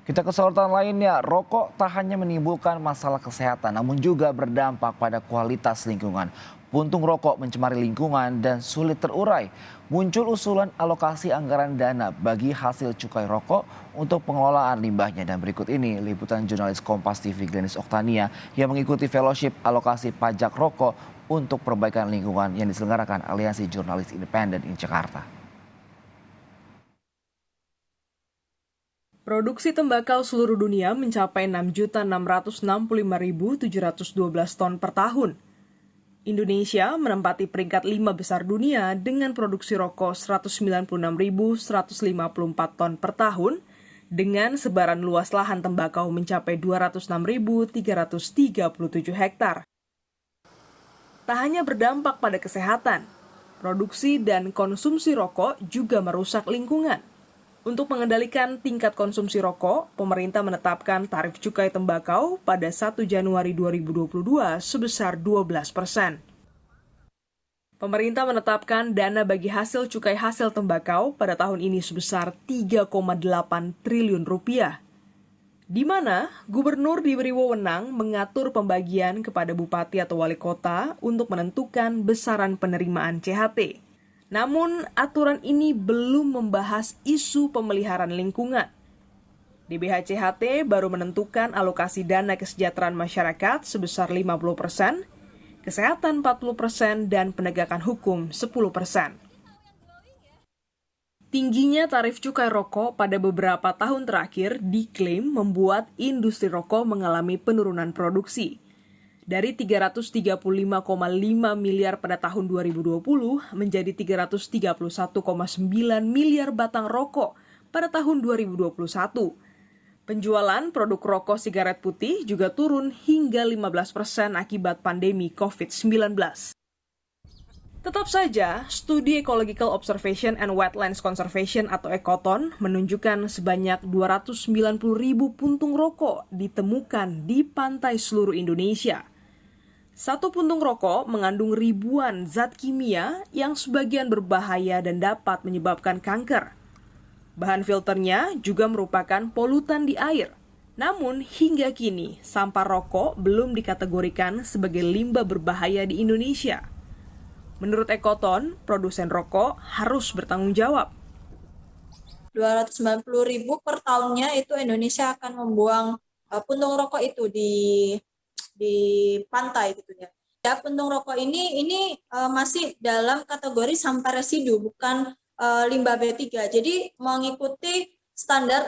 Kita ke sorotan lainnya, rokok tak hanya menimbulkan masalah kesehatan, namun juga berdampak pada kualitas lingkungan. Puntung rokok mencemari lingkungan dan sulit terurai. Muncul usulan alokasi anggaran dana bagi hasil cukai rokok untuk pengelolaan limbahnya. Dan berikut ini liputan jurnalis Kompas TV Glenis Oktania yang mengikuti fellowship alokasi pajak rokok untuk perbaikan lingkungan yang diselenggarakan Aliansi Jurnalis Independen di Jakarta. Produksi tembakau seluruh dunia mencapai 6.665.712 ton per tahun. Indonesia menempati peringkat 5 besar dunia dengan produksi rokok 196.154 ton per tahun, dengan sebaran luas lahan tembakau mencapai 206.337 hektar. Tak hanya berdampak pada kesehatan, produksi dan konsumsi rokok juga merusak lingkungan. Untuk mengendalikan tingkat konsumsi rokok, pemerintah menetapkan tarif cukai tembakau pada 1 Januari 2022 sebesar 12%. Pemerintah menetapkan dana bagi hasil cukai hasil tembakau pada tahun ini sebesar 3,8 triliun rupiah, di mana gubernur diberi wewenang mengatur pembagian kepada bupati atau wali kota untuk menentukan besaran penerimaan CHT. Namun, aturan ini belum membahas isu pemeliharaan lingkungan. DBH-CHT baru menentukan alokasi dana kesejahteraan masyarakat sebesar 50%, kesehatan 40%, dan penegakan hukum 10%. Tingginya tarif cukai rokok pada beberapa tahun terakhir diklaim membuat industri rokok mengalami penurunan produksi. Dari 335,5 miliar pada tahun 2020 menjadi 331,9 miliar batang rokok pada tahun 2021. Penjualan produk rokok sigaret putih juga turun hingga 15% akibat pandemi COVID-19. Tetap saja, studi Ecological Observation and Wetlands Conservation atau ECOTON menunjukkan sebanyak 290.000 puntung rokok ditemukan di pantai seluruh Indonesia. Satu puntung rokok mengandung ribuan zat kimia yang sebagian berbahaya dan dapat menyebabkan kanker. Bahan filternya juga merupakan polutan di air. Namun hingga kini, sampah rokok belum dikategorikan sebagai limbah berbahaya di Indonesia. Menurut ECOTON, produsen rokok harus bertanggung jawab. 290.000 per tahunnya itu Indonesia akan membuang puntung rokok itu di pantai gitu ya. Ya, puntung rokok ini masih dalam kategori sampah residu, bukan limbah B3. Jadi mengikuti standar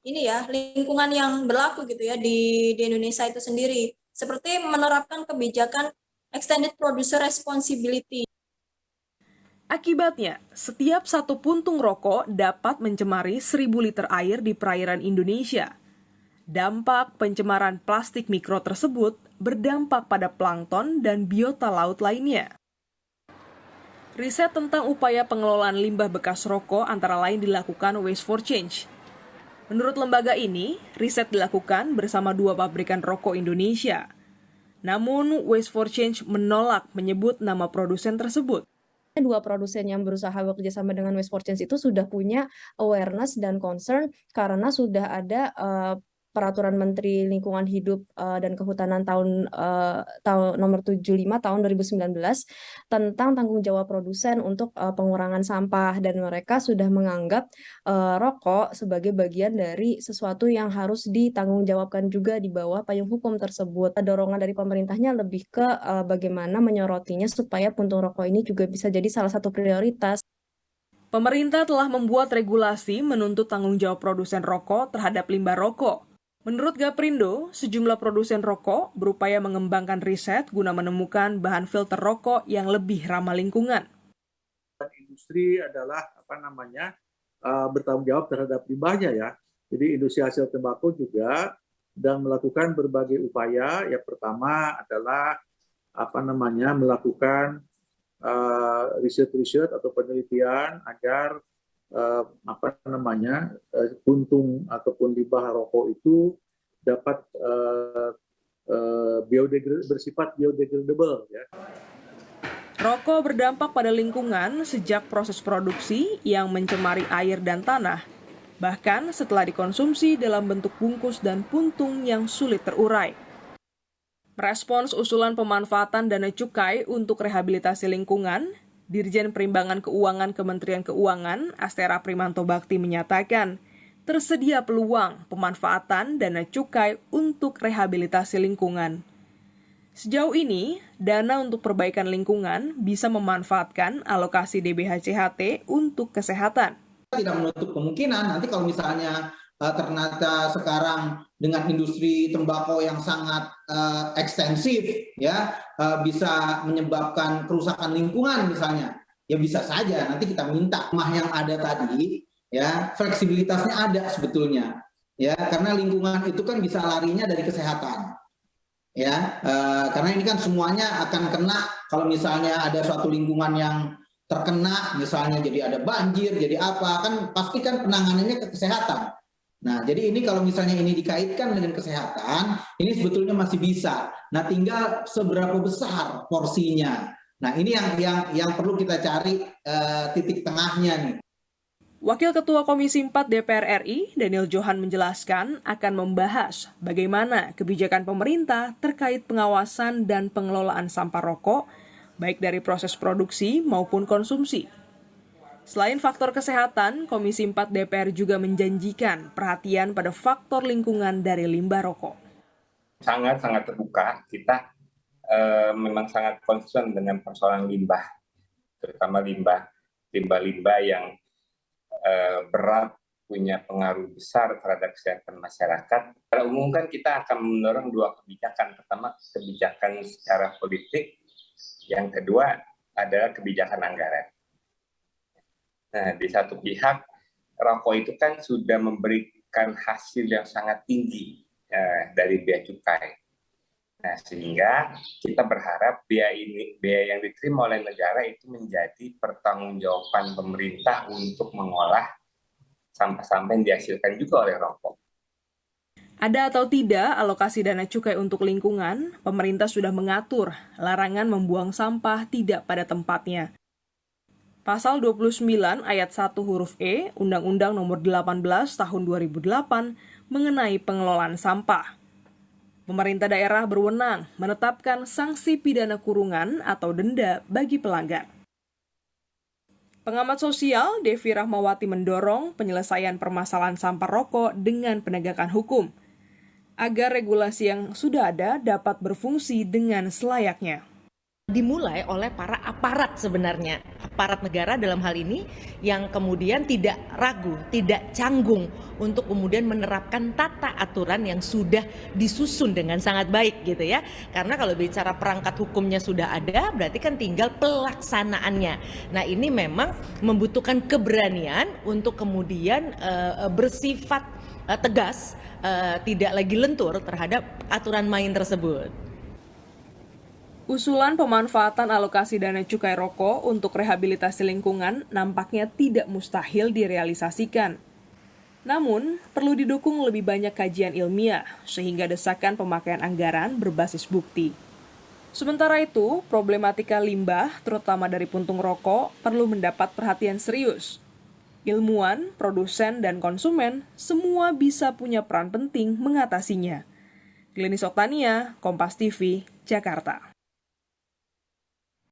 lingkungan yang berlaku gitu ya di Indonesia itu sendiri. Seperti menerapkan kebijakan extended producer responsibility. Akibatnya, setiap satu puntung rokok dapat mencemari 1.000 liter air di perairan Indonesia. Dampak pencemaran plastik mikro tersebut berdampak pada plankton dan biota laut lainnya. Riset tentang upaya pengelolaan limbah bekas rokok antara lain dilakukan Waste for Change. Menurut lembaga ini, riset dilakukan bersama 2 pabrikan rokok Indonesia. Namun, Waste for Change menolak menyebut nama produsen tersebut. 2 produsen yang berusaha bekerja sama dengan Waste for Change itu sudah punya awareness dan concern karena sudah ada Peraturan Menteri Lingkungan Hidup dan Kehutanan tahun nomor 75 tahun 2019 tentang tanggung jawab produsen untuk pengurangan sampah, dan mereka sudah menganggap rokok sebagai bagian dari sesuatu yang harus ditanggungjawabkan juga di bawah payung hukum tersebut. Dorongan dari pemerintahnya lebih ke bagaimana menyorotinya supaya puntung rokok ini juga bisa jadi salah satu prioritas. Pemerintah telah membuat regulasi menuntut tanggung jawab produsen rokok terhadap limbah rokok. Menurut Gaprindo, sejumlah produsen rokok berupaya mengembangkan riset guna menemukan bahan filter rokok yang lebih ramah lingkungan. Industri adalah bertanggung jawab terhadap limbahnya ya. Jadi industri hasil tembakau juga sedang melakukan berbagai upaya. Yang pertama adalah melakukan riset-riset atau penelitian agar puntung ataupun limbah rokok itu dapat bersifat biodegradable ya. Rokok berdampak pada lingkungan sejak proses produksi yang mencemari air dan tanah, bahkan setelah dikonsumsi dalam bentuk bungkus dan puntung yang sulit terurai. Merespons usulan pemanfaatan dana cukai untuk rehabilitasi lingkungan, Dirjen Perimbangan Keuangan Kementerian Keuangan, Astera Primanto Bakti menyatakan, tersedia peluang pemanfaatan dana cukai untuk rehabilitasi lingkungan. Sejauh ini, dana untuk perbaikan lingkungan bisa memanfaatkan alokasi DBH-CHT untuk kesehatan. Tidak menutup kemungkinan nanti kalau misalnya ternyata sekarang dengan industri tembakau yang sangat ekstensif ya bisa menyebabkan kerusakan lingkungan misalnya, ya bisa saja nanti kita minta rumah yang ada tadi ya fleksibilitasnya ada sebetulnya ya, karena lingkungan itu kan bisa larinya dari kesehatan ya, karena ini kan semuanya akan kena kalau misalnya ada suatu lingkungan yang terkena misalnya jadi ada banjir jadi apa, kan pasti kan penanganannya ke kesehatan. Nah, jadi ini kalau misalnya ini dikaitkan dengan kesehatan, ini sebetulnya masih bisa. Nah, tinggal seberapa besar porsinya. Nah, ini yang perlu kita cari titik tengahnya nih. Wakil Ketua Komisi 4 DPR RI, Daniel Johan menjelaskan akan membahas bagaimana kebijakan pemerintah terkait pengawasan dan pengelolaan sampah rokok, baik dari proses produksi maupun konsumsi. Selain faktor kesehatan, Komisi 4 DPR juga menjanjikan perhatian pada faktor lingkungan dari limbah rokok. Sangat terbuka, kita memang sangat concern dengan persoalan limbah, terutama limbah yang berat, punya pengaruh besar terhadap kesehatan masyarakat. Pada umum kan kita akan mendorong dua kebijakan. Pertama, kebijakan secara politik. Yang kedua adalah kebijakan anggaran. Nah, di satu pihak, rokok itu kan sudah memberikan hasil yang sangat tinggi dari bea cukai. Nah, sehingga kita berharap bea yang diterima oleh negara itu menjadi pertanggungjawaban pemerintah untuk mengolah sampah-sampah yang dihasilkan juga oleh rokok. Ada atau tidak alokasi dana cukai untuk lingkungan, pemerintah sudah mengatur larangan membuang sampah tidak pada tempatnya. Pasal 29 ayat 1 huruf E Undang-Undang Nomor 18 Tahun 2008 mengenai pengelolaan sampah. Pemerintah daerah berwenang menetapkan sanksi pidana kurungan atau denda bagi pelanggar. Pengamat sosial Devi Rahmawati mendorong penyelesaian permasalahan sampah rokok dengan penegakan hukum, agar regulasi yang sudah ada dapat berfungsi dengan selayaknya. Dimulai oleh para aparat sebenarnya, aparat negara dalam hal ini yang kemudian tidak ragu, tidak canggung untuk kemudian menerapkan tata aturan yang sudah disusun dengan sangat baik gitu ya. Karena kalau bicara perangkat hukumnya sudah ada, berarti kan tinggal pelaksanaannya. Nah, ini memang membutuhkan keberanian untuk kemudian bersifat tegas, tidak lagi lentur terhadap aturan main tersebut. Usulan pemanfaatan alokasi dana cukai rokok untuk rehabilitasi lingkungan nampaknya tidak mustahil direalisasikan. Namun, perlu didukung lebih banyak kajian ilmiah, sehingga desakan pemakaian anggaran berbasis bukti. Sementara itu, problematika limbah, terutama dari puntung rokok, perlu mendapat perhatian serius. Ilmuwan, produsen, dan konsumen semua bisa punya peran penting mengatasinya. Glenis Oktania, Kompas TV, Jakarta.